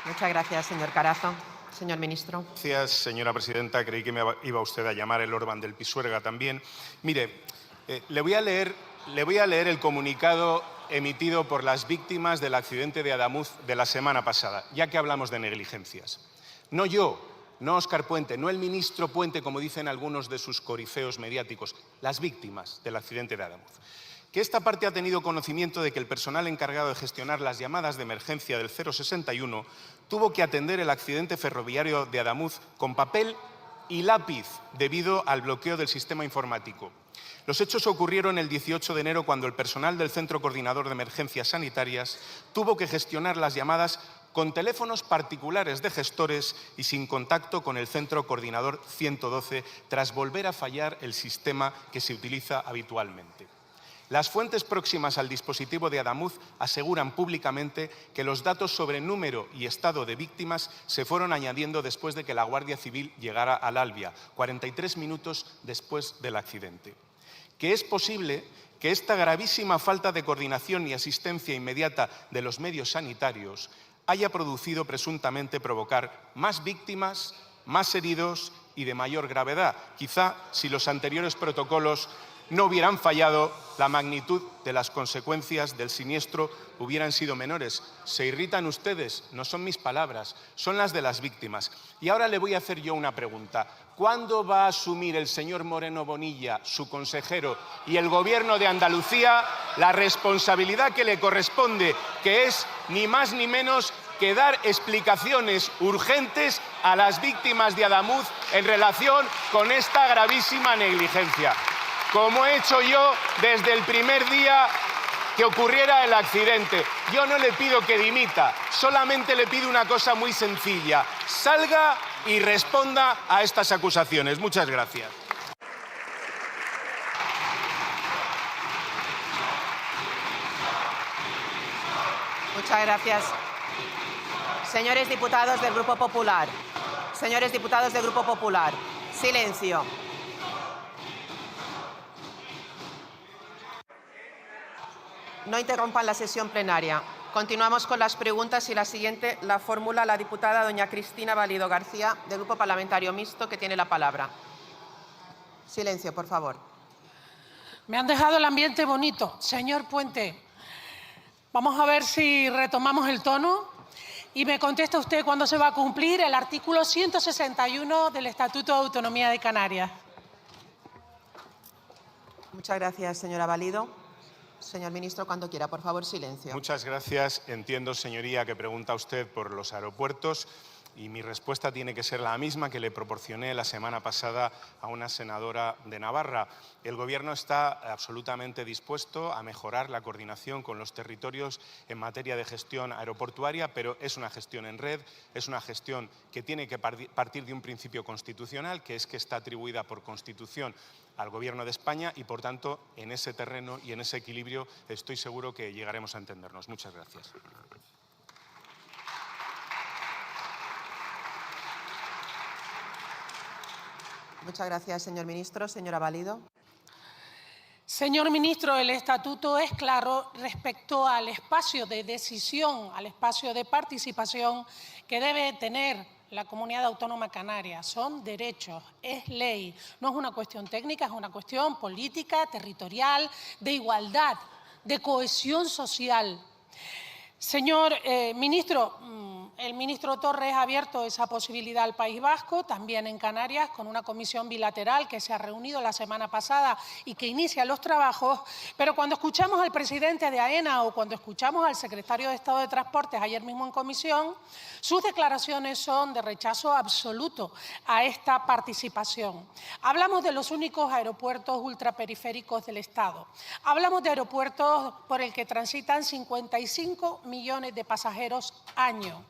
Muchas gracias, señor Carazo. Señor ministro. Gracias, señora presidenta. Creí que me iba usted a llamar el Orbán del Pisuerga también. Mire, le voy a leer el comunicado emitido por las víctimas del accidente de Adamuz de la semana pasada, ya que hablamos de negligencias. No yo, no Óscar Puente, no el ministro Puente, como dicen algunos de sus corifeos mediáticos, las víctimas del accidente de Adamuz. Que esta parte ha tenido conocimiento de que el personal encargado de gestionar las llamadas de emergencia del 061 tuvo que atender el accidente ferroviario de Adamuz con papel y lápiz debido al bloqueo del sistema informático. Los hechos ocurrieron el 18 de enero cuando el personal del Centro Coordinador de Emergencias Sanitarias tuvo que gestionar las llamadas con teléfonos particulares de gestores y sin contacto con el Centro Coordinador 112 tras volver a fallar el sistema que se utiliza habitualmente. Las fuentes próximas al dispositivo de Adamuz aseguran públicamente que los datos sobre número y estado de víctimas se fueron añadiendo después de que la Guardia Civil llegara al Albia, 43 minutos después del accidente. Que es posible que esta gravísima falta de coordinación y asistencia inmediata de los medios sanitarios haya producido presuntamente provocar más víctimas, más heridos y de mayor gravedad. Quizá si los anteriores protocolos no hubieran fallado, la magnitud de las consecuencias del siniestro hubieran sido menores. Se irritan ustedes, no son mis palabras, son las de las víctimas. Y ahora le voy a hacer yo una pregunta. ¿Cuándo va a asumir el señor Moreno Bonilla, su consejero, y el Gobierno de Andalucía la responsabilidad que le corresponde, que es ni más ni menos que dar explicaciones urgentes a las víctimas de Adamuz en relación con esta gravísima negligencia? Como he hecho yo desde el primer día que ocurriera el accidente. Yo no le pido que dimita, solamente le pido una cosa muy sencilla. Salga y responda a estas acusaciones. Muchas gracias. Muchas gracias. Señores diputados del Grupo Popular. Señores diputados del Grupo Popular. Silencio. No interrumpan la sesión plenaria. Continuamos con las preguntas y la siguiente la formula la diputada doña Cristina Valido García, del Grupo Parlamentario Mixto, que tiene la palabra. Silencio, por favor. Me han dejado el ambiente bonito. Señor Puente, vamos a ver si retomamos el tono y me contesta usted cuándo se va a cumplir el artículo 161 del Estatuto de Autonomía de Canarias. Muchas gracias, señora Valido. Señor ministro, cuando quiera, por favor, silencio. Muchas gracias. Entiendo, señoría, que pregunta usted por los aeropuertos y mi respuesta tiene que ser la misma que le proporcioné la semana pasada a una senadora de Navarra. El Gobierno está absolutamente dispuesto a mejorar la coordinación con los territorios en materia de gestión aeroportuaria, pero es una gestión en red, es una gestión que tiene que partir de un principio constitucional, que es que está atribuida por Constitución al Gobierno de España y, por tanto, en ese terreno y en ese equilibrio estoy seguro que llegaremos a entendernos. Muchas gracias. Muchas gracias, señor ministro. Señora Valido. Señor ministro, el estatuto es claro respecto al espacio de decisión, al espacio de participación que debe tener la Comunidad Autónoma Canaria. Son derechos, es ley, no es una cuestión técnica, es una cuestión política, territorial, de igualdad, de cohesión social. Señor ministro, el ministro Torres ha abierto esa posibilidad al País Vasco, también en Canarias, con una comisión bilateral que se ha reunido la semana pasada y que inicia los trabajos, pero cuando escuchamos al presidente de AENA o cuando escuchamos al secretario de Estado de Transportes ayer mismo en comisión, sus declaraciones son de rechazo absoluto a esta participación. Hablamos de los únicos aeropuertos ultraperiféricos del Estado. Hablamos de aeropuertos por el que transitan 55 millones de pasajeros año.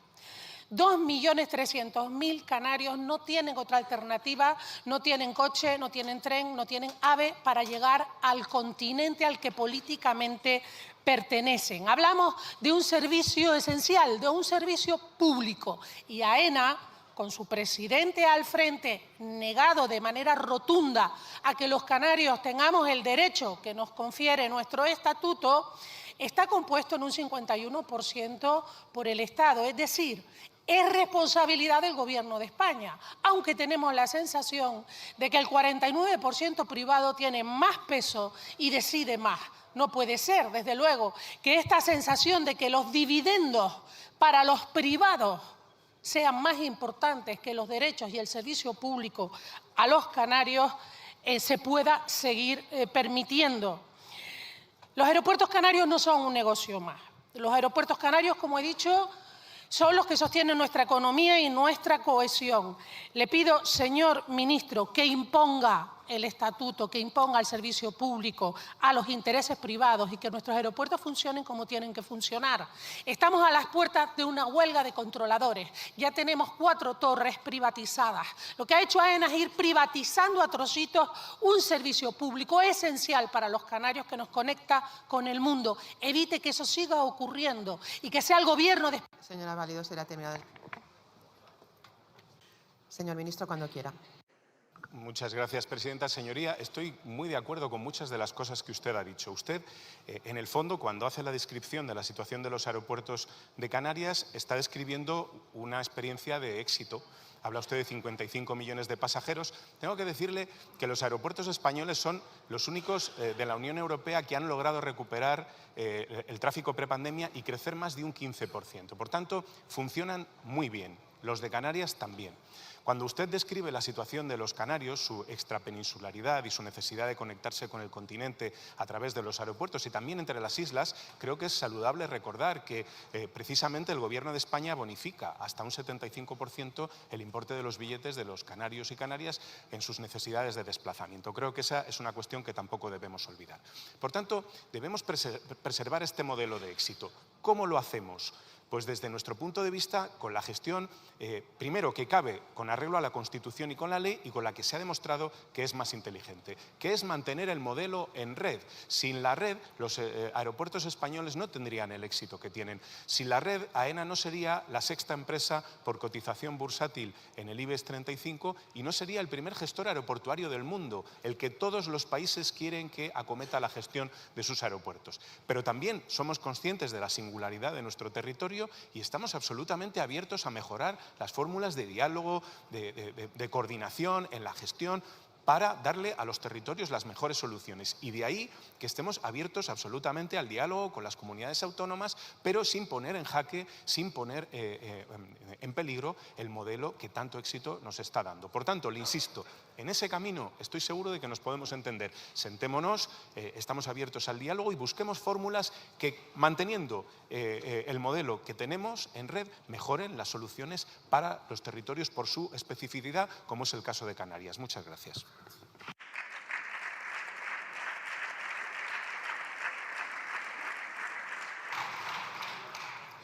2.300.000 canarios no tienen otra alternativa, no tienen coche, no tienen tren, no tienen AVE para llegar al continente al que políticamente pertenecen. Hablamos de un servicio esencial, de un servicio público. Y AENA, con su presidente al frente, negado de manera rotunda a que los canarios tengamos el derecho que nos confiere nuestro estatuto, está compuesto en un 51% por el Estado, es decir, es responsabilidad del Gobierno de España, aunque tenemos la sensación de que el 49% privado tiene más peso y decide más. No puede ser, desde luego, que esta sensación de que los dividendos para los privados sean más importantes que los derechos y el servicio público a los canarios se pueda seguir permitiendo. Los aeropuertos canarios no son un negocio más. Los aeropuertos canarios, como he dicho, son los que sostienen nuestra economía y nuestra cohesión. Le pido, señor ministro, que imponga el estatuto, que imponga el servicio público a los intereses privados y que nuestros aeropuertos funcionen como tienen que funcionar. Estamos a las puertas de una huelga de controladores. Ya tenemos 4 torres privatizadas. Lo que ha hecho AENA es ir privatizando a trocitos un servicio público esencial para los canarios que nos conecta con el mundo. Evite que eso siga ocurriendo y que sea el Gobierno de... Señora Valido, será terminado. Señor ministro, cuando quiera. Muchas gracias, presidenta. Señoría, estoy muy de acuerdo con muchas de las cosas que usted ha dicho. Usted, en el fondo, cuando hace la descripción de la situación de los aeropuertos de Canarias, está describiendo una experiencia de éxito. Habla usted de 55 millones de pasajeros. Tengo que decirle que los aeropuertos españoles son los únicos de la Unión Europea que han logrado recuperar el tráfico prepandemia y crecer más de un 15%. Por tanto, funcionan muy bien. Los de Canarias también. Cuando usted describe la situación de los canarios, su extrapeninsularidad y su necesidad de conectarse con el continente a través de los aeropuertos y también entre las islas, creo que es saludable recordar que precisamente el Gobierno de España bonifica hasta un 75% el importe de los billetes de los canarios y canarias en sus necesidades de desplazamiento. Creo que esa es una cuestión que tampoco debemos olvidar. Por tanto, debemos preservar este modelo de éxito. ¿Cómo lo hacemos? Pues desde nuestro punto de vista, con la gestión, primero, que cabe con arreglo a la Constitución y con la ley y con la que se ha demostrado que es más inteligente, que es mantener el modelo en red. Sin la red, los aeropuertos españoles no tendrían el éxito que tienen. Sin la red, AENA no sería la 6ª empresa por cotización bursátil en el IBEX 35 y no sería el primer gestor aeroportuario del mundo, el que todos los países quieren que acometa la gestión de sus aeropuertos. Pero también somos conscientes de la singularidad de nuestro territorio y estamos absolutamente abiertos a mejorar las fórmulas de diálogo, de coordinación en la gestión para darle a los territorios las mejores soluciones. Y de ahí que estemos abiertos absolutamente al diálogo con las comunidades autónomas, pero sin poner en jaque, sin poner en peligro el modelo que tanto éxito nos está dando. Por tanto, le insisto, en ese camino estoy seguro de que nos podemos entender. Sentémonos, estamos abiertos al diálogo y busquemos fórmulas que, manteniendo el modelo que tenemos en red, mejoren las soluciones para los territorios por su especificidad, como es el caso de Canarias. Muchas gracias.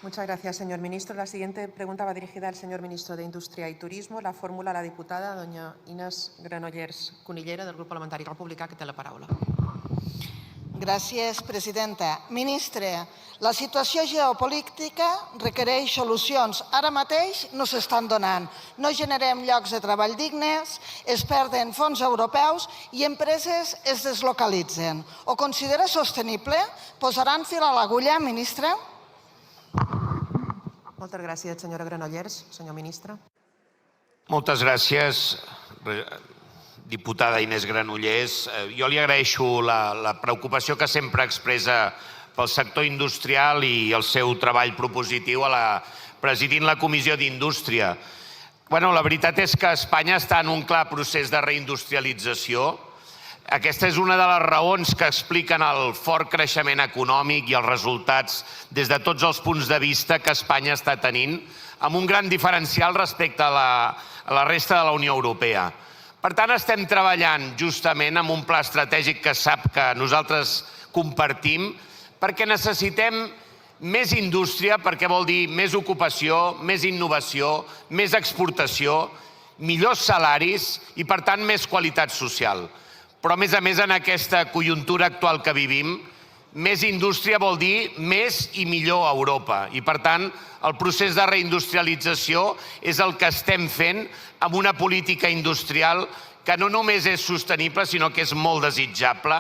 Muchas gracias, señor ministro. La siguiente pregunta va dirigida al señor ministro de Industria y Turismo. La fórmula la diputada doña Inés Granollers Cunillera, del Grup Parlamentari Republicà, que té la paraula. Gràcies, presidenta. Ministre, la situació geopolítica requereix solucions. Ara mateix no s'estan donant. No generem llocs de treball dignes, es perden fons europeus i empreses es deslocalitzen. Ho considera sostenible? Posaran fil a l'agulla, ministre? Moltes gràcies, senyora Granollers. Senyor ministre. Moltes gràcies, diputada Inés Granollers. Jo li agraeixo la preocupació que sempre expressa pel sector industrial i el seu treball propositiu presidint la Comissió d'Indústria. La veritat és que Espanya està en un clar procés de reindustrialització. Aquesta és una de les raons que expliquen el fort creixement econòmic i els resultats des de tots els punts de vista que Espanya està tenint, amb un gran diferencial respecte a la resta de la Unió Europea. Per tant, estem treballant justament amb un pla estratègic que sap que nosaltres compartim, perquè necessitem més indústria, perquè vol dir més ocupació, més innovació, més exportació, millors salaris i, per tant, més qualitat social. Però, a més, en aquesta conjuntura actual que vivim, més indústria vol dir més i millor a Europa. I, per tant, el procés de reindustrialització és el que estem fent amb una política industrial que no només és sostenible, sinó que és molt desitjable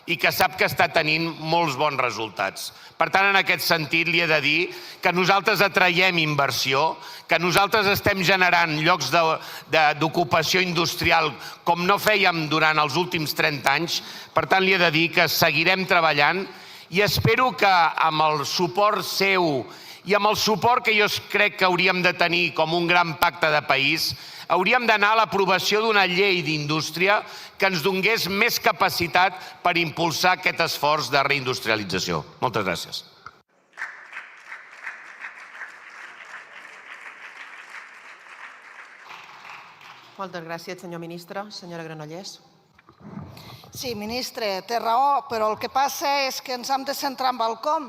i que sap que està tenint molts bons resultats. Per tant, en aquest sentit, li he de dir que nosaltres atraiem inversió, que nosaltres estem generant llocs d'ocupació industrial com no fèiem durant els últims 30 anys. Per tant, li he de dir que seguirem treballant i espero que amb el suport seu i amb el suport que jo crec que hauríem de tenir com un gran pacte de país, hauríem d'anar a l'aprovació d'una llei d'indústria que ens donés més capacitat per impulsar aquest esforç de reindustrialització. Moltes gràcies. Moltes gràcies, senyor ministre. Senyora Granollers. Sí, ministre, té raó, però el que passa és que ens hem de centrar en el com,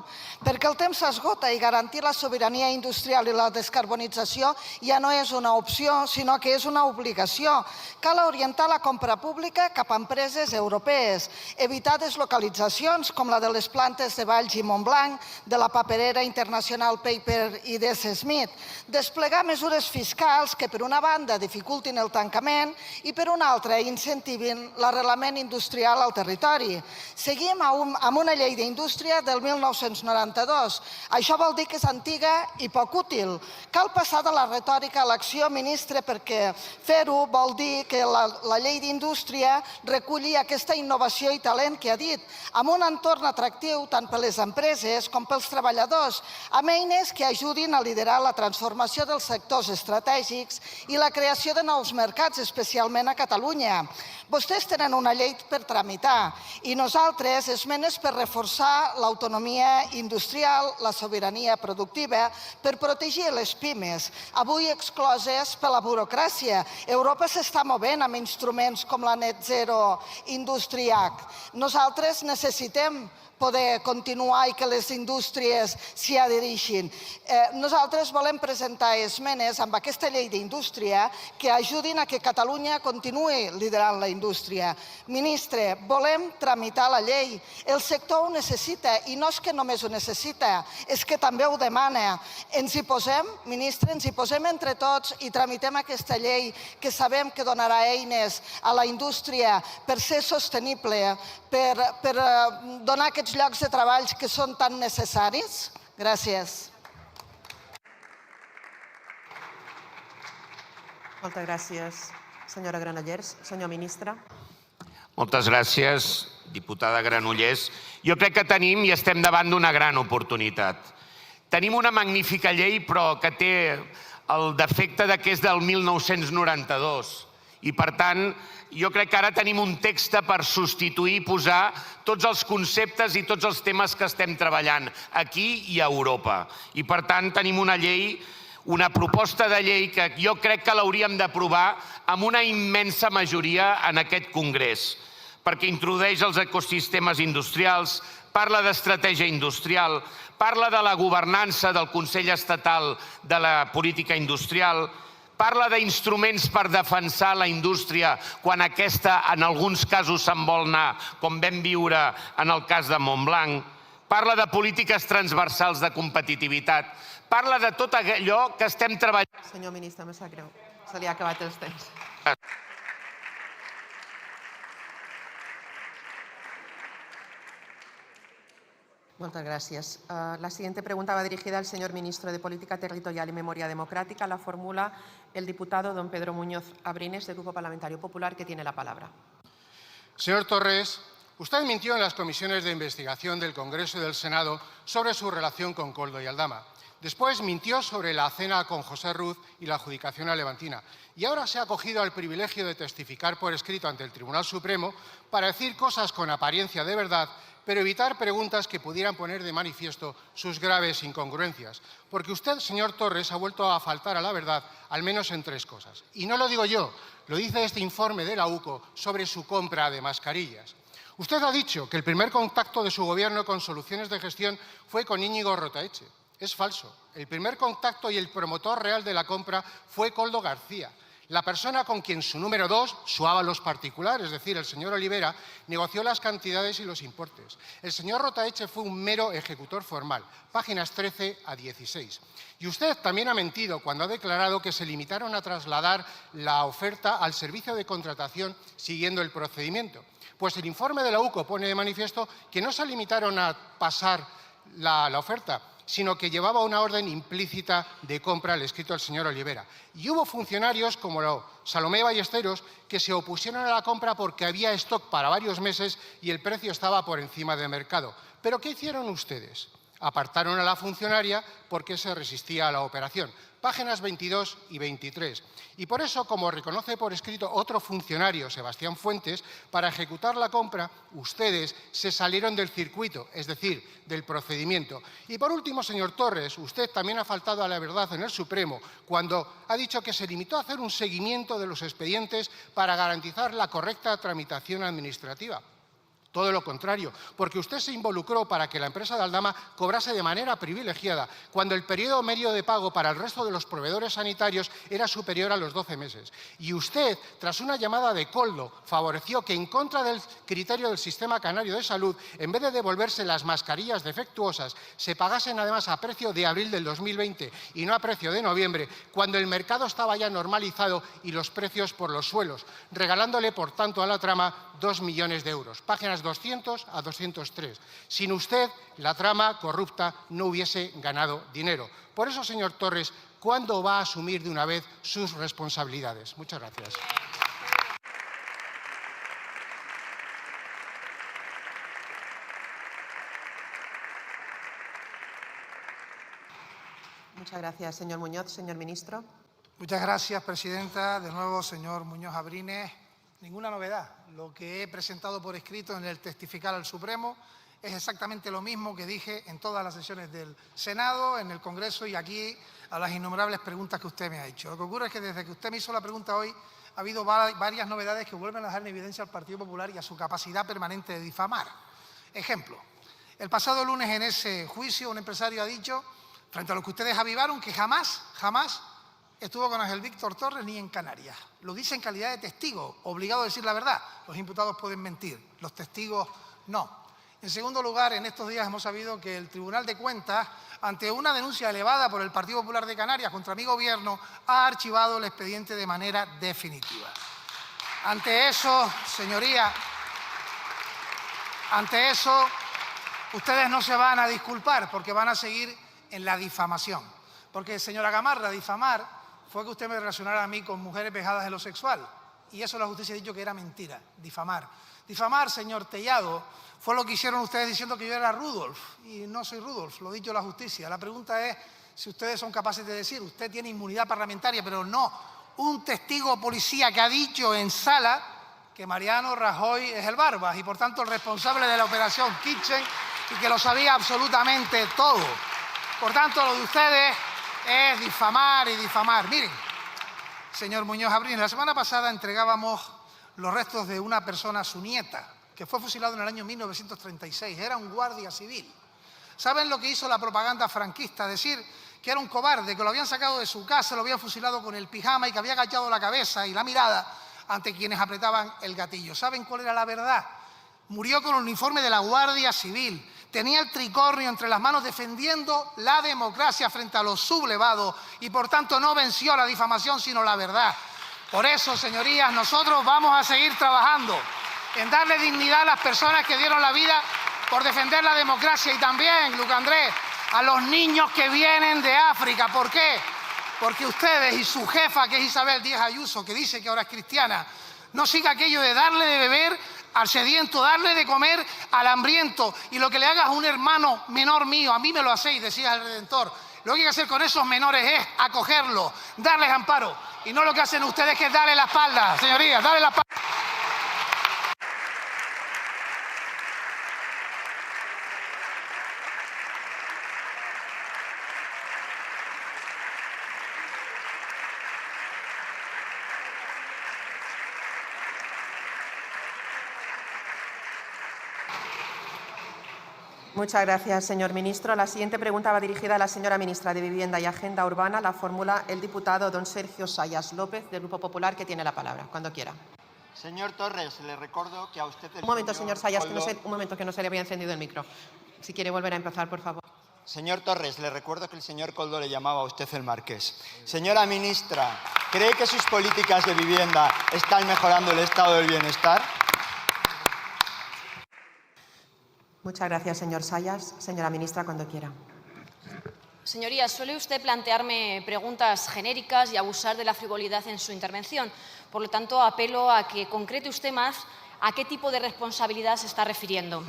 perquè el temps s'esgota i garantir la sobirania industrial i la descarbonització ja no és una opció, sinó que és una obligació. Cal orientar la compra pública cap a empreses europees, evitar deslocalitzacions com la de les plantes de Valls i Montblanc, de la paperera International Paper i DS Smith, desplegar mesures fiscals que per una banda dificultin el tancament i per una altra incentivin l'arrelament industrial al territori. Seguim amb una llei d'indústria del 1992. Això vol dir que és antiga i poc útil. Cal passar de la retòrica a l'acció, ministre, perquè fer-ho vol dir que la llei d'indústria reculli aquesta innovació i talent que ha dit, amb un entorn atractiu tant per les empreses com pels treballadors, amb eines que ajudin a liderar la transformació dels sectors estratègics i la creació de nous mercats, especialment a Catalunya. Vostès tenen una llei per tramitar i nosaltres esmenes per reforçar l'autonomia industrial, la sobirania productiva, per protegir les pimes, avui excloses per la burocràcia. Europa s'està movent amb instruments com la Net Zero Industry Act. Nosaltres necessitem poder continuar i que les indústries s'hi adhereixin. Nosaltres volem presentar esmenes amb aquesta llei d'indústria que ajudin a que Catalunya continuï liderant la indústria. Ministre, volem tramitar la llei. El sector ho necessita i no és que només ho necessita, és que també ho demana. Ens hi posem, ministre, ens hi posem entre tots i tramitem aquesta llei que sabem que donarà eines a la indústria per ser sostenible, per donar aquests llocs de treball que són tan necessaris? Gràcies. Moltes gràcies, senyora Granollers. Senyor ministre. Moltes gràcies, diputada Granollers. Jo crec que tenim i estem davant d'una gran oportunitat. Tenim una magnífica llei, però que té el defecte que és del 1992. I, per tant, jo crec que ara tenim un text per substituir i posar tots els conceptes i tots els temes que estem treballant aquí i a Europa. I, per tant, tenim una llei, una proposta de llei que jo crec que l'hauríem d'aprovar amb una immensa majoria en aquest Congrés, perquè introdueix els ecosistemes industrials, parla d'estratègia industrial, parla de la governança del Consell Estatal de la Política Industrial, parla d'instruments per defensar la indústria quan aquesta en alguns casos se'n vol anar, com vam viure en el cas de Montblanc, parla de polítiques transversals de competitivitat, parla de tot allò que estem treballant. Senyor ministre, em sap greu. Se li ha acabat el temps. Muchas gracias. La siguiente pregunta va dirigida al señor ministro de Política Territorial y Memoria Democrática. La formula el diputado don Pedro Muñoz Abrines, del Grupo Parlamentario Popular, que tiene la palabra. Señor Torres, usted mintió en las comisiones de investigación del Congreso y del Senado sobre su relación con Koldo y Aldama. Después mintió sobre la cena con José Ruz y la adjudicación a Levantina. Y ahora se ha acogido al privilegio de testificar por escrito ante el Tribunal Supremo para decir cosas con apariencia de verdad, pero evitar preguntas que pudieran poner de manifiesto sus graves incongruencias. Porque usted, señor Torres, ha vuelto a faltar a la verdad, al menos en 3 cosas. Y no lo digo yo, lo dice este informe de la UCO sobre su compra de mascarillas. Usted ha dicho que el primer contacto de su gobierno con soluciones de gestión fue con Íñigo Rotaeche. Es falso. El primer contacto y el promotor real de la compra fue Koldo García. La persona con quien su número 2, su ávalos particular, es decir, el señor Olivera, negoció las cantidades y los importes. El señor Rotaeche fue un mero ejecutor formal, páginas 13 a 16. Y usted también ha mentido cuando ha declarado que se limitaron a trasladar la oferta al servicio de contratación siguiendo el procedimiento. Pues el informe de la UCO pone de manifiesto que no se limitaron a pasar la oferta, sino que llevaba una orden implícita de compra al escrito del señor Olivera. Y hubo funcionarios como Salomé Ballesteros que se opusieron a la compra porque había stock para varios meses y el precio estaba por encima del mercado. ¿Pero qué hicieron ustedes? Apartaron a la funcionaria porque se resistía a la operación. Páginas 22 y 23. Y por eso, como reconoce por escrito otro funcionario, Sebastián Fuentes, para ejecutar la compra, ustedes se salieron del circuito, es decir, del procedimiento. Y por último, señor Torres, usted también ha faltado a la verdad en el Supremo cuando ha dicho que se limitó a hacer un seguimiento de los expedientes para garantizar la correcta tramitación administrativa. Todo lo contrario, porque usted se involucró para que la empresa de Aldama cobrase de manera privilegiada cuando el periodo medio de pago para el resto de los proveedores sanitarios era superior a los 12 meses. Y usted, tras una llamada de Koldo, favoreció que en contra del criterio del Sistema Canario de Salud, en vez de devolverse las mascarillas defectuosas, se pagasen además a precio de abril del 2020 y no a precio de noviembre, cuando el mercado estaba ya normalizado y los precios por los suelos, regalándole, por tanto, a la trama 2 millones de euros. Páginas 200 a 203. Sin usted, la trama corrupta no hubiese ganado dinero. Por eso, señor Torres, ¿cuándo va a asumir de una vez sus responsabilidades? Muchas gracias. Muchas gracias, señor Muñoz. Señor ministro. Muchas gracias, presidenta. De nuevo, señor Muñoz Abrines. Ninguna novedad. Lo que he presentado por escrito en el testificar al Supremo es exactamente lo mismo que dije en todas las sesiones del Senado, en el Congreso y aquí a las innumerables preguntas que usted me ha hecho. Lo que ocurre es que desde que usted me hizo la pregunta hoy ha habido varias novedades que vuelven a dejar en evidencia al Partido Popular y a su capacidad permanente de difamar. Ejemplo, el pasado lunes en ese juicio un empresario ha dicho, frente a lo que ustedes avivaron, que jamás estuvo con Ángel Víctor Torres ni en Canarias. Lo dice en calidad de testigo, obligado a decir la verdad. Los imputados pueden mentir, los testigos no. En segundo lugar, en estos días hemos sabido que el Tribunal de Cuentas, ante una denuncia elevada por el Partido Popular de Canarias contra mi gobierno, ha archivado el expediente de manera definitiva. Ante eso, señoría, ustedes no se van a disculpar porque van a seguir en la difamación. Porque, señora Gamarra, difamar fue que usted me relacionara a mí con mujeres vejadas en lo sexual. Y eso la justicia ha dicho que era mentira, difamar. Difamar, señor Tellado, fue lo que hicieron ustedes diciendo que yo era Rudolf. Y no soy Rudolf, lo ha dicho la justicia. La pregunta es si ustedes son capaces de decir, usted tiene inmunidad parlamentaria, pero no. Un testigo policía que ha dicho en sala que Mariano Rajoy es el Barbas y por tanto el responsable de la operación Kitchen y que lo sabía absolutamente todo. Por tanto, lo de ustedes es difamar y difamar. Miren, señor Muñoz Abrines, la semana pasada entregábamos los restos de una persona, su nieta, que fue fusilado en el año 1936. Era un guardia civil. ¿Saben lo que hizo la propaganda franquista? Decir que era un cobarde, que lo habían sacado de su casa, lo habían fusilado con el pijama y que había agachado la cabeza y la mirada ante quienes apretaban el gatillo. ¿Saben cuál era la verdad? Murió con el uniforme de la Guardia Civil. Tenía el tricornio entre las manos defendiendo la democracia frente a los sublevados y por tanto no venció la difamación sino la verdad. Por eso, señorías, nosotros vamos a seguir trabajando en darle dignidad a las personas que dieron la vida por defender la democracia y también, Luc Andrés, a los niños que vienen de África. ¿Por qué? Porque ustedes y su jefa, que es Isabel Díaz Ayuso, que dice que ahora es cristiana, no siga aquello de darle de beber al sediento, darle de comer al hambriento y lo que le hagas a un hermano menor mío, a mí me lo hacéis, decía el Redentor. Lo que hay que hacer con esos menores es acogerlos, darles amparo y no lo que hacen ustedes que es darle la espalda, señorías, darle la espalda. Muchas gracias, señor ministro. La siguiente pregunta va dirigida a la señora ministra de Vivienda y Agenda Urbana. La formula el diputado don Sergio Sayas López, del Grupo Popular, que tiene la palabra. Cuando quiera. Señor Torres, le recuerdo que a usted... Un momento, señor Sayas, que no se le había encendido el micro. Si quiere volver a empezar, por favor. Señor Torres, le recuerdo que el señor Koldo le llamaba a usted el marqués. Señora ministra, ¿cree que sus políticas de vivienda están mejorando el estado del bienestar? Muchas gracias, señor Sayas. Señora ministra, cuando quiera. Señorías, suele usted plantearme preguntas genéricas y abusar de la frivolidad en su intervención. Por lo tanto, apelo a que concrete usted más a qué tipo de responsabilidad se está refiriendo.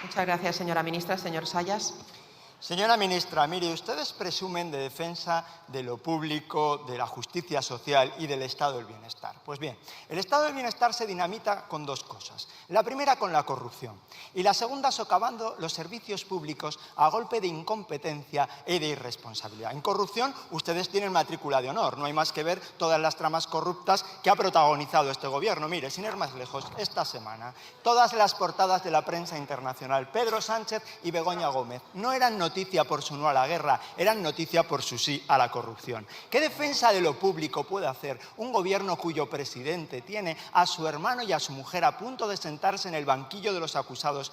Muchas gracias, señora ministra. Señor Sayas. Señora ministra, mire, ustedes presumen de defensa de lo público, de la justicia social y del estado del bienestar. Pues bien, el estado del bienestar se dinamita con dos cosas. La primera con la corrupción y la segunda socavando los servicios públicos a golpe de incompetencia y de irresponsabilidad. En corrupción ustedes tienen matrícula de honor, no hay más que ver todas las tramas corruptas que ha protagonizado este gobierno. Mire, sin ir más lejos, esta semana todas las portadas de la prensa internacional, Pedro Sánchez y Begoña Gómez, no eran noticia por su no a la guerra, eran noticia por su sí a la corrupción. ¿Qué defensa de lo público puede hacer un gobierno cuyo presidente tiene a su hermano y a su mujer a punto de sentarse en el banquillo de los acusados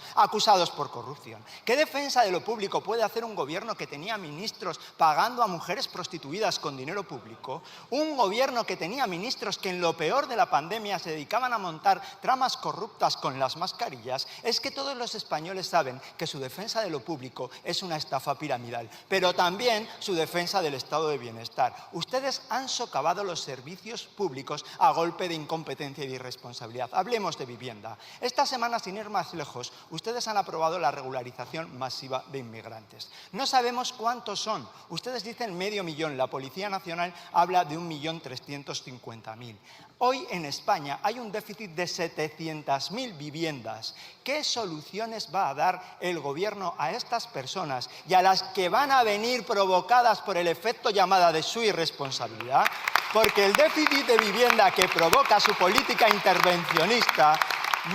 por corrupción? ¿Qué defensa de lo público puede hacer un gobierno que tenía ministros pagando a mujeres prostituidas con dinero público? Un gobierno que tenía ministros que en lo peor de la pandemia se dedicaban a montar tramas corruptas con las mascarillas. Es que todos los españoles saben que su defensa de lo público es una estafa piramidal, pero también su defensa del estado de bienestar. Ustedes han socavado los servicios públicos a golpe de incompetencia y de irresponsabilidad. Hablemos de vivienda. Esta semana, sin ir más lejos, ustedes han aprobado la regularización masiva de inmigrantes. No sabemos cuántos son. Ustedes dicen 500.000, la Policía Nacional habla de 1.350.000. Hoy en España hay un déficit de 700.000 viviendas. ¿Qué soluciones va a dar el gobierno a estas personas y a las que van a venir provocadas por el efecto llamada de su irresponsabilidad? Porque el déficit de vivienda que provoca su política intervencionista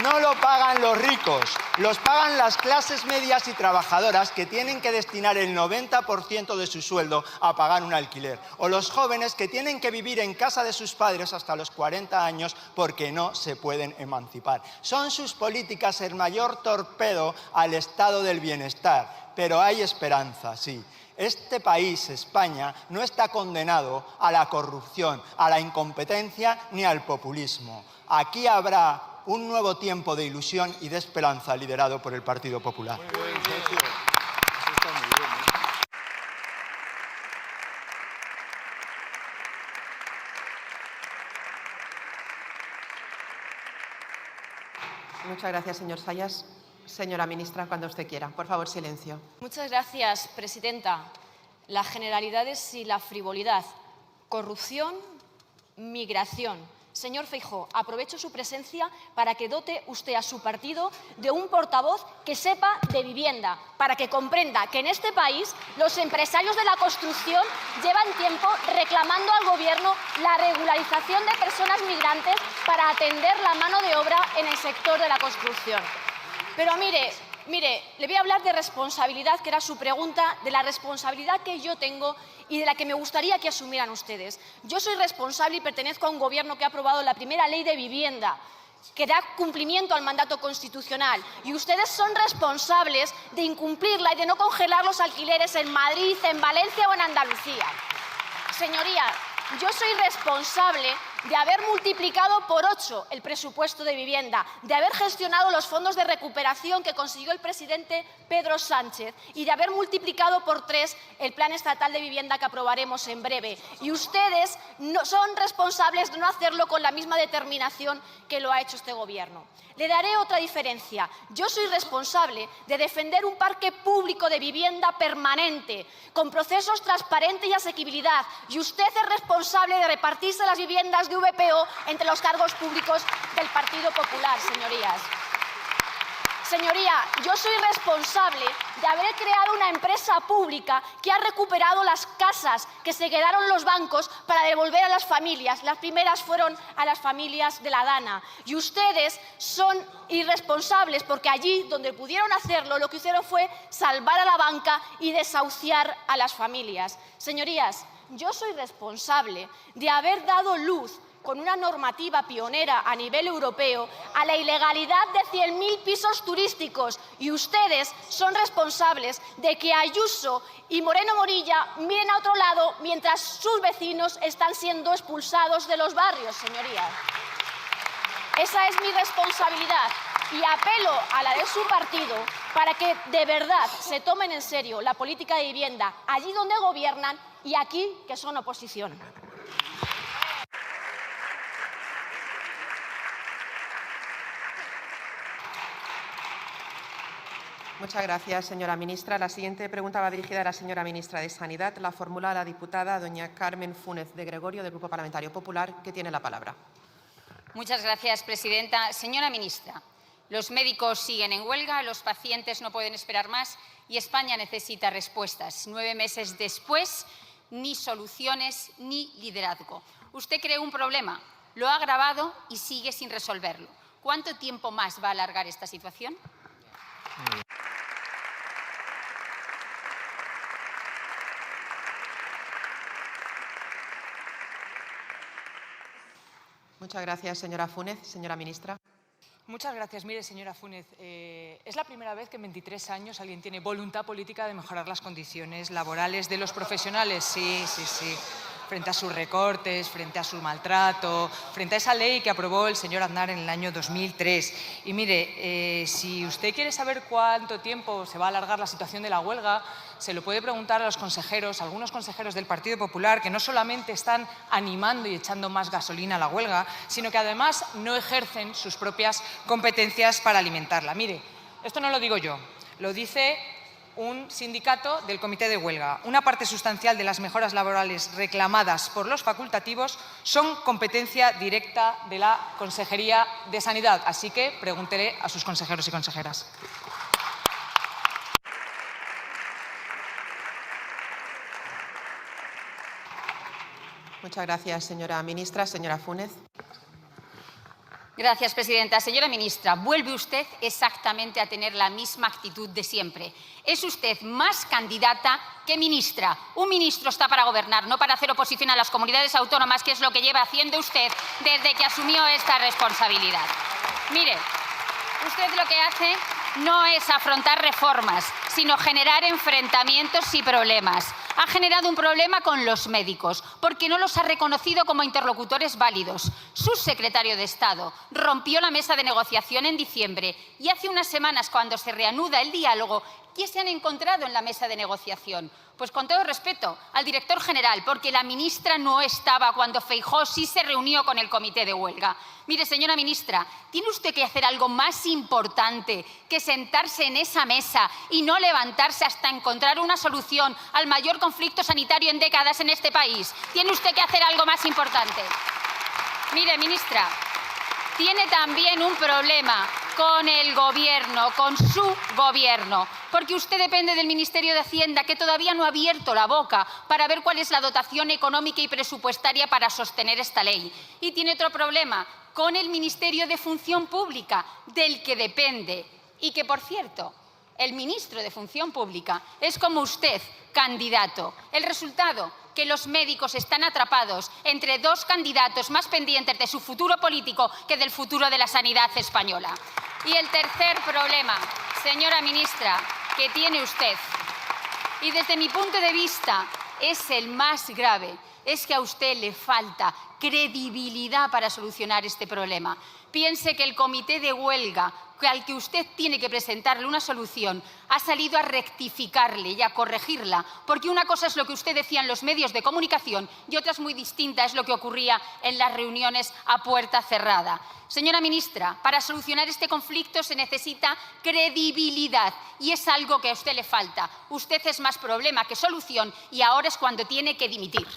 no lo pagan los ricos, los pagan las clases medias y trabajadoras que tienen que destinar el 90% de su sueldo a pagar un alquiler, o los jóvenes que tienen que vivir en casa de sus padres hasta los 40 años porque no se pueden emancipar. Son sus políticas el mayor torpedo al estado del bienestar, pero hay esperanza, sí. Este país, España, no está condenado a la corrupción, a la incompetencia ni al populismo. Aquí habrá un nuevo tiempo de ilusión y de esperanza liderado por el Partido Popular. Muchas gracias, señor Sayas. Señora ministra, cuando usted quiera. Por favor, silencio. Muchas gracias, presidenta. Las generalidades y la frivolidad. Corrupción, migración. Señor Feijóo, aprovecho su presencia para que dote usted a su partido de un portavoz que sepa de vivienda, para que comprenda que en este país los empresarios de la construcción llevan tiempo reclamando al Gobierno la regularización de personas migrantes para atender la mano de obra en el sector de la construcción. Pero mire, le voy a hablar de responsabilidad, que era su pregunta, de la responsabilidad que yo tengo y de la que me gustaría que asumieran ustedes. Yo soy responsable y pertenezco a un gobierno que ha aprobado la primera ley de vivienda, que da cumplimiento al mandato constitucional. Y ustedes son responsables de incumplirla y de no congelar los alquileres en Madrid, en Valencia o en Andalucía. Señorías, yo soy responsable de haber multiplicado por 8 el presupuesto de vivienda, de haber gestionado los fondos de recuperación que consiguió el presidente Pedro Sánchez y de haber multiplicado por 3 el plan estatal de vivienda que aprobaremos en breve. Y ustedes no son responsables de no hacerlo con la misma determinación que lo ha hecho este gobierno. Le daré otra diferencia. Yo soy responsable de defender un parque público de vivienda permanente, con procesos transparentes y asequibilidad. Y usted es responsable de repartirse las viviendas de VPO entre los cargos públicos del Partido Popular, señorías. Señoría, yo soy responsable de haber creado una empresa pública que ha recuperado las casas que se quedaron los bancos para devolver a las familias. Las primeras fueron a las familias de la Dana. Y ustedes son irresponsables porque allí donde pudieron hacerlo, lo que hicieron fue salvar a la banca y desahuciar a las familias. Señorías, yo soy responsable de haber dado luz con una normativa pionera a nivel europeo a la ilegalidad de 100.000 pisos turísticos y ustedes son responsables de que Ayuso y Moreno Morilla miren a otro lado mientras sus vecinos están siendo expulsados de los barrios, señorías. Esa es mi responsabilidad y apelo a la de su partido para que de verdad se tomen en serio la política de vivienda allí donde gobiernan y aquí que son oposición. Muchas gracias, señora ministra. La siguiente pregunta va dirigida a la señora ministra de Sanidad. La formula la diputada doña Carmen Fúnez de Gregorio, del Grupo Parlamentario Popular, que tiene la palabra. Muchas gracias, presidenta. Señora ministra, los médicos siguen en huelga, los pacientes no pueden esperar más y España necesita respuestas. 9 meses después, ni soluciones ni liderazgo. Usted creó un problema, lo ha agravado y sigue sin resolverlo. ¿Cuánto tiempo más va a alargar esta situación? Muchas gracias, señora Fúnez. Señora ministra. Muchas gracias. Mire, señora Fúnez, es la primera vez que en 23 años alguien tiene voluntad política de mejorar las condiciones laborales de los profesionales. Sí. Frente a sus recortes, frente a su maltrato, frente a esa ley que aprobó el señor Aznar en el año 2003. Y mire, si usted quiere saber cuánto tiempo se va a alargar la situación de la huelga, se lo puede preguntar a los consejeros, a algunos consejeros del Partido Popular, que no solamente están animando y echando más gasolina a la huelga, sino que además no ejercen sus propias competencias para alimentarla. Mire, esto no lo digo yo, lo dice un sindicato del comité de huelga. Una parte sustancial de las mejoras laborales reclamadas por los facultativos son competencia directa de la Consejería de Sanidad. Así que pregúntele a sus consejeros y consejeras. Muchas gracias, señora ministra. Señora Fúnez. Gracias, presidenta. Señora ministra, vuelve usted exactamente a tener la misma actitud de siempre. Es usted más candidata que ministra. Un ministro está para gobernar, no para hacer oposición a las comunidades autónomas, que es lo que lleva haciendo usted desde que asumió esta responsabilidad. Mire, usted lo que hace no es afrontar reformas, sino generar enfrentamientos y problemas. Ha generado un problema con los médicos, porque no los ha reconocido como interlocutores válidos. Su secretario de Estado rompió la mesa de negociación en diciembre y hace unas semanas, cuando se reanuda el diálogo, ¿qué se han encontrado en la mesa de negociación? Pues con todo respeto al director general, porque la ministra no estaba cuando Feijóo sí se reunió con el comité de huelga. Mire, señora ministra, tiene usted que hacer algo más importante que sentarse en esa mesa y no levantarse hasta encontrar una solución al mayor conflicto sanitario en décadas en este país. Tiene usted que hacer algo más importante. Mire, ministra, tiene también un problema con el Gobierno, con su Gobierno, porque usted depende del Ministerio de Hacienda, que todavía no ha abierto la boca para ver cuál es la dotación económica y presupuestaria para sostener esta ley. Y tiene otro problema con el Ministerio de Función Pública, del que depende. Y que, por cierto, el ministro de Función Pública es como usted, candidato. El resultado, que los médicos están atrapados entre dos candidatos más pendientes de su futuro político que del futuro de la sanidad española. Y el tercer problema, señora ministra, que tiene usted, y desde mi punto de vista es el más grave, es que a usted le falta credibilidad para solucionar este problema. Piense que el comité de huelga al que usted tiene que presentarle una solución ha salido a rectificarle y a corregirla, porque una cosa es lo que usted decía en los medios de comunicación y otra es muy distinta, es lo que ocurría en las reuniones a puerta cerrada. Señora ministra, para solucionar este conflicto se necesita credibilidad y es algo que a usted le falta. Usted es más problema que solución y ahora es cuando tiene que dimitir.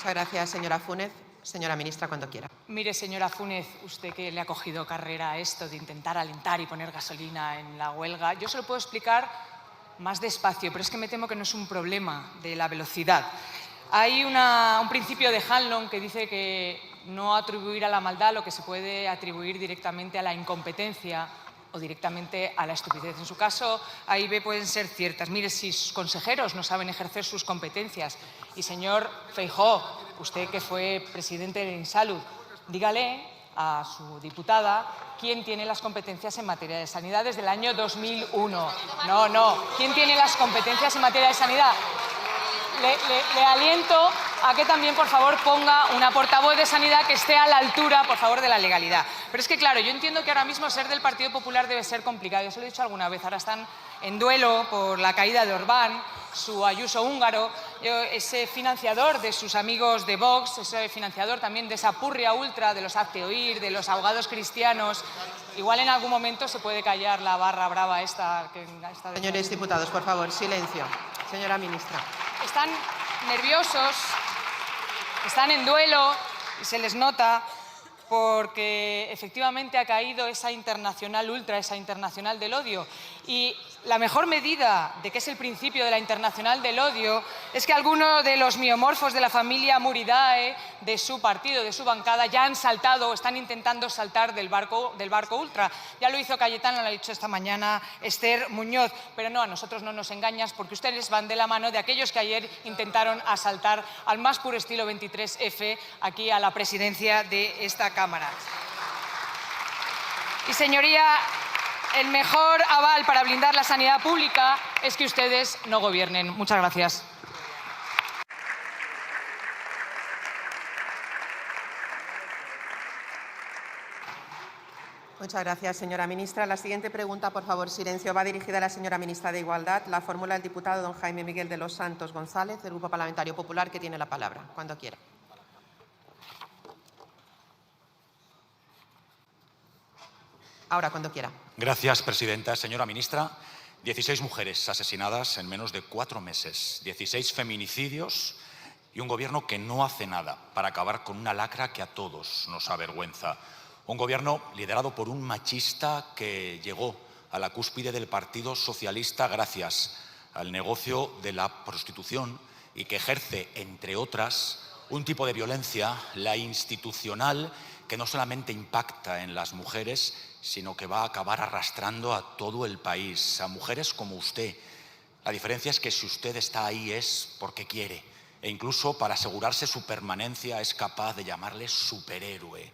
Muchas gracias, señora Funes. Señora ministra, cuando quiera. Mire, señora Funes, usted que le ha cogido carrera a esto de intentar alentar y poner gasolina en la huelga, yo se lo puedo explicar más despacio, pero es que me temo que no es un problema de la velocidad. Hay un principio de Hanlon que dice que no atribuir a la maldad lo que se puede atribuir directamente a la incompetencia o directamente a la estupidez. En su caso, A y B pueden ser ciertas. Mire, si sus consejeros no saben ejercer sus competencias y, señor Feijóo, usted que fue presidente de Insalud, dígale a su diputada quién tiene las competencias en materia de sanidad desde el año 2001. No. ¿Quién tiene las competencias en materia de sanidad? Le aliento a que también, por favor, ponga una portavoz de sanidad que esté a la altura, por favor, de la legalidad. Pero es que, claro, yo entiendo que ahora mismo ser del Partido Popular debe ser complicado. Yo se lo he dicho alguna vez. Ahora están en duelo por la caída de Orbán, su Ayuso húngaro, ese financiador de sus amigos de Vox, ese financiador también de esa purria ultra, de los hazte oír, de los ahogados cristianos. Igual en algún momento se puede callar la barra brava esta. Señores diputados, por favor, silencio. Señora ministra. Están nerviosos, están en duelo y se les nota porque efectivamente ha caído esa internacional ultra, esa internacional del odio. Y la mejor medida de que es el principio de la internacional del odio es que algunos de los miomorfos de la familia Muridae, de su partido, de su bancada, ya han saltado o están intentando saltar del barco ultra. Ya lo hizo Cayetano, lo ha dicho esta mañana Esther Muñoz. Pero no, a nosotros no nos engañas porque ustedes van de la mano de aquellos que ayer intentaron asaltar al más puro estilo 23F aquí a la presidencia de esta Cámara. Y, señoría, el mejor aval para blindar la sanidad pública es que ustedes no gobiernen. Muchas gracias. Muchas gracias, señora ministra. La siguiente pregunta, por favor, silencio, va dirigida a la señora ministra de Igualdad. La formula el diputado don Jaime Miguel de los Santos González, del Grupo Parlamentario Popular, que tiene la palabra. Cuando quiera. Ahora, cuando quiera. Gracias, presidenta. Señora ministra, 16 mujeres asesinadas en menos de 4 meses, 16 feminicidios y un gobierno que no hace nada para acabar con una lacra que a todos nos avergüenza. Un gobierno liderado por un machista que llegó a la cúspide del Partido Socialista gracias al negocio de la prostitución y que ejerce, entre otras, un tipo de violencia, la institucional, que no solamente impacta en las mujeres, sino que va a acabar arrastrando a todo el país, a mujeres como usted. La diferencia es que si usted está ahí es porque quiere, e incluso para asegurarse su permanencia es capaz de llamarle superhéroe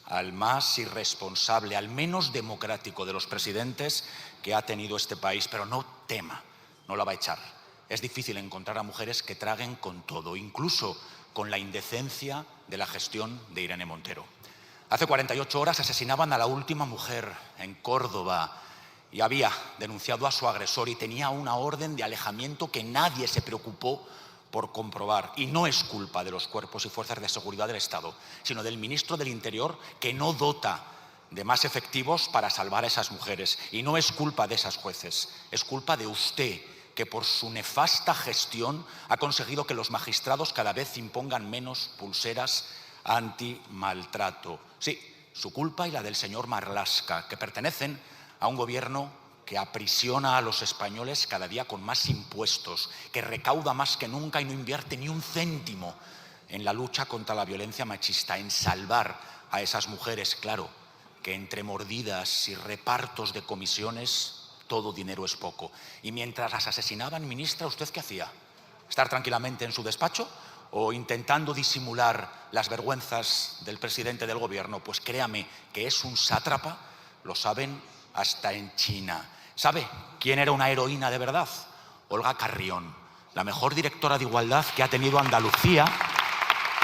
al más irresponsable, al menos democrático de los presidentes que ha tenido este país. Pero no tema, no la va a echar. Es difícil encontrar a mujeres que traguen con todo, incluso con la indecencia de la gestión de Irene Montero. Hace 48 horas asesinaban a la última mujer en Córdoba y había denunciado a su agresor y tenía una orden de alejamiento que nadie se preocupó por comprobar. Y no es culpa de los cuerpos y fuerzas de seguridad del Estado, sino del ministro del Interior, que no dota de más efectivos para salvar a esas mujeres. Y no es culpa de esas jueces, es culpa de usted, que por su nefasta gestión ha conseguido que los magistrados cada vez impongan menos pulseras antimaltrato. Sí, su culpa y la del señor Marlaska, que pertenecen a un gobierno que aprisiona a los españoles cada día con más impuestos, que recauda más que nunca y no invierte ni un céntimo en la lucha contra la violencia machista, en salvar a esas mujeres. Claro, que entre mordidas y repartos de comisiones todo dinero es poco. Y mientras las asesinaban, ministra, ¿usted qué hacía? ¿Estar tranquilamente en su despacho o intentando disimular las vergüenzas del presidente del gobierno? Pues créame que es un sátrapa, lo saben hasta en China. ¿Sabe quién era una heroína de verdad? Olga Carrión, la mejor directora de igualdad que ha tenido Andalucía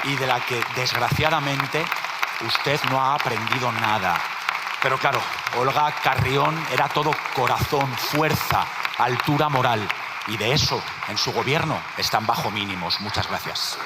y de la que, desgraciadamente, usted no ha aprendido nada. Pero claro, Olga Carrión era todo corazón, fuerza, altura moral. Y de eso, en su gobierno, están bajo mínimos. Muchas gracias.